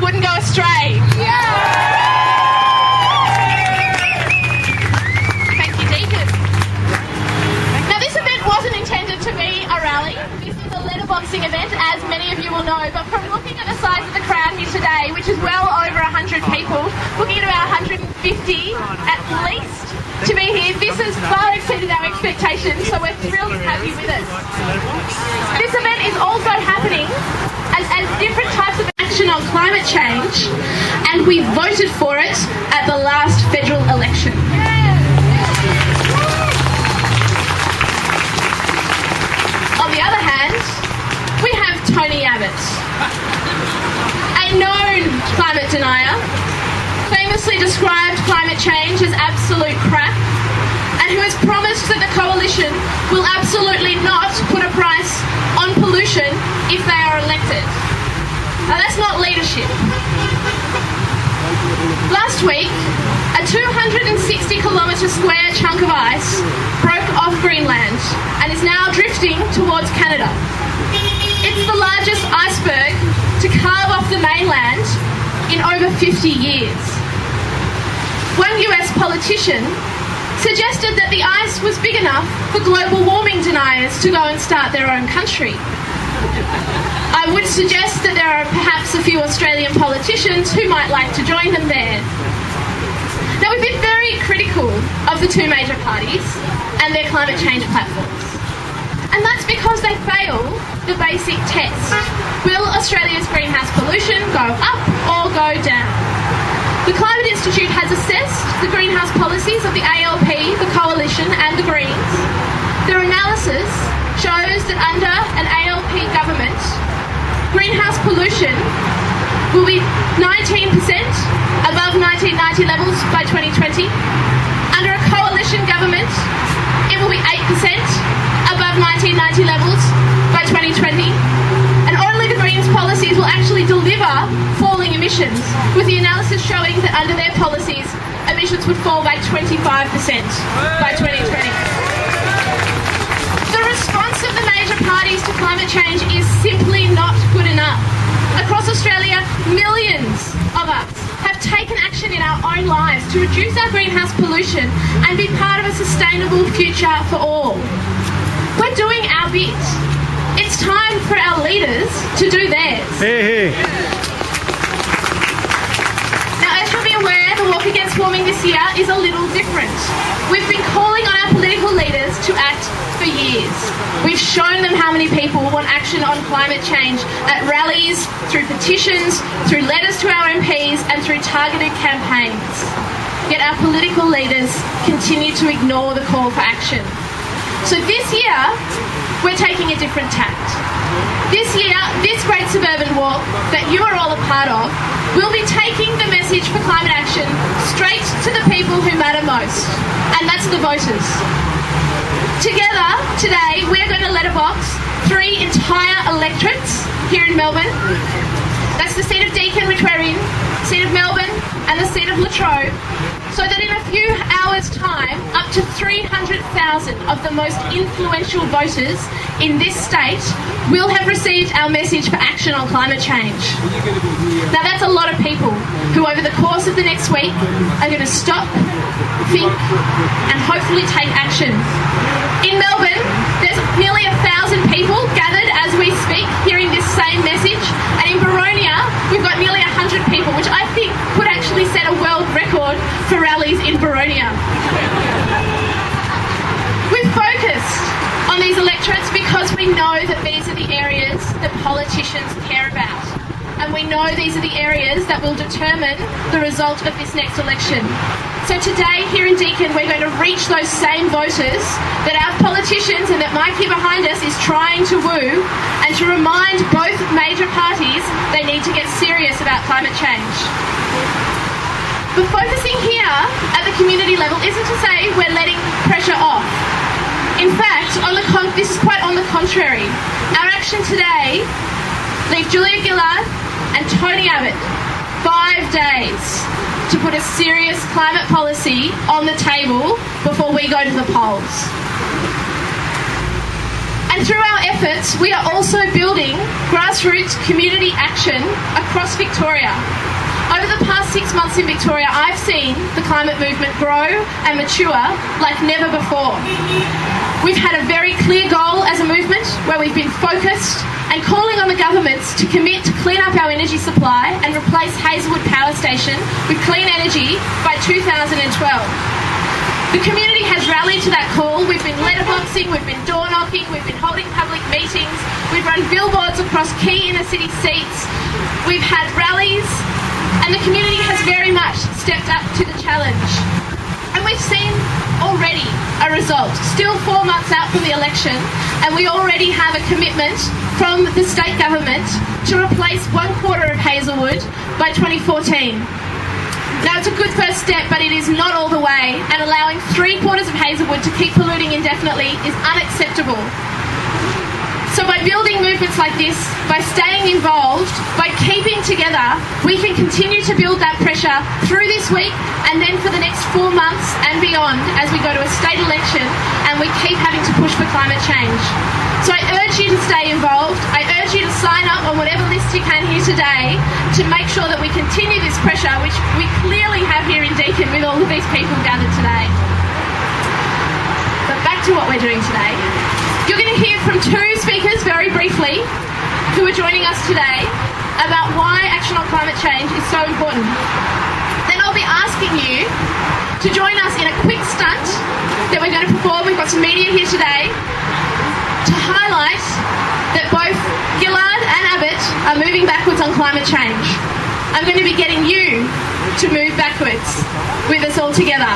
Wouldn't go astray. Thank you, Deakin. Now, this event wasn't intended to be a rally. This is a letterboxing event, as many of you will know. But from looking at the size of the crowd here today, which is well over 100 people, looking at about 150 at least to be here, this has far exceeded our expectations. So we're thrilled to have you with us. This event is also happening as different types of action on climate change, and we voted for it at the last federal election. On the other hand, we have Tony Abbott, a known climate denier, famously described climate change as absolute crap, and who has promised that the coalition will absolutely not put a price on pollution if they are elected. Now, that's not leadership. Last week, a 260-kilometre square chunk of ice broke off Greenland and is now drifting towards Canada. It's the largest iceberg to carve off the mainland in over 50 years. One US politician suggested that the ice was big enough for global warming deniers to go and start their own country. I would suggest that there are perhaps a few Australian politicians who might like to join them there. Now, we've been very critical of the two major parties and their climate change platforms. And that's because they fail the basic test. Will Australia's greenhouse pollution go up or go down? The Climate Institute has assessed the greenhouse policies of the ALP, the Coalition and the Greens. Their analysis shows that under an ALP government, greenhouse pollution will be 19% above 1990 levels by 2020. Under a coalition government, it will be 8% above 1990 levels by 2020. And only the Greens policies will actually deliver falling emissions, with the analysis showing that under their policies, emissions would fall by 25% by 2020. The response of the major parties to climate change is simply not good enough. Across Australia, millions of us have taken action in our own lives to reduce our greenhouse pollution and be part of a sustainable future for all. We're doing our bit. It's time for our leaders to do theirs. Hey. Now, as you'll be aware, the walk against warming this year is a little different. We've been calling on our political leaders to act for years. We've shown them how many people want action on climate change at rallies, through petitions, through letters to our MPs and through targeted campaigns. Yet our political leaders continue to ignore the call for action. So this year, we're taking a different tact. This year, this great suburban walk that you are all a part of will be taking the message for climate action straight to the people who matter most, and that's the voters. Together, today, we're going to letterbox 3 entire electorates here in Melbourne. That's the seat of Deakin, which we're in, the seat of Melbourne, and the seat of Latrobe, so that in a few hours' time, up to 300,000 of the most influential voters in this state will have received our message for action on climate change. Now, that's a lot of people who, over the course of the next week, are going to stop, think, and hopefully take action. In Melbourne, there's nearly 1,000 people gathered as we speak, hearing this same message, and in Boronia, we've got nearly 100 people, which I think could actually set a world record for rallies in Boronia. We've focused on these electorates because we know that these are the areas that politicians care about. And we know these are the areas that will determine the result of this next election. So today here in Deakin, we're going to reach those same voters that our politicians and that Mike here behind us is trying to woo, and to remind both major parties they need to get serious about climate change. But focusing here at the community level isn't to say we're letting pressure off. In fact, this is quite on the contrary. Our action today leaves Julia Gillard and Tony Abbott 5 days to put a serious climate policy on the table before we go to the polls. And through our efforts, we are also building grassroots community action across Victoria. Over the past 6 months in Victoria, I've seen the climate movement grow and mature like never before. We've had a very clear goal as a movement where we've been focused and calling on the governments to commit to clean up our energy supply and replace Hazelwood Power Station with clean energy by 2012. The community has rallied to that call. We've been letterboxing, we've been door knocking, we've been holding public meetings, we've run billboards across key inner city seats, we've had rallies, and the community has very much stepped up to the challenge. And we've seen already a result. Still 4 months out from the election, and we already have a commitment from the state government to replace 1/4 of Hazelwood by 2014. Now, it's a good first step, but it is not all the way, and allowing 3/4 of Hazelwood to keep polluting indefinitely is unacceptable. So by building movements like this, by staying involved, by keeping together, we can continue to build that pressure through this week and then for the next 4 months and beyond as we go to a state election and we keep having to push for climate change. So I urge you to stay involved. I urge you to sign up on whatever list you can here today to make sure that we continue this pressure, which we clearly have here in Deakin with all of these people gathered today. But back to what we're doing today. You're going to hear from 2 speakers very briefly who are joining us today about why action on climate change is so important. Then I'll be asking you to join us in a quick stunt that we're going to perform. We've got some media here today to highlight that both Gillard and Abbott are moving backwards on climate change. I'm going to be getting you to move backwards with us all together.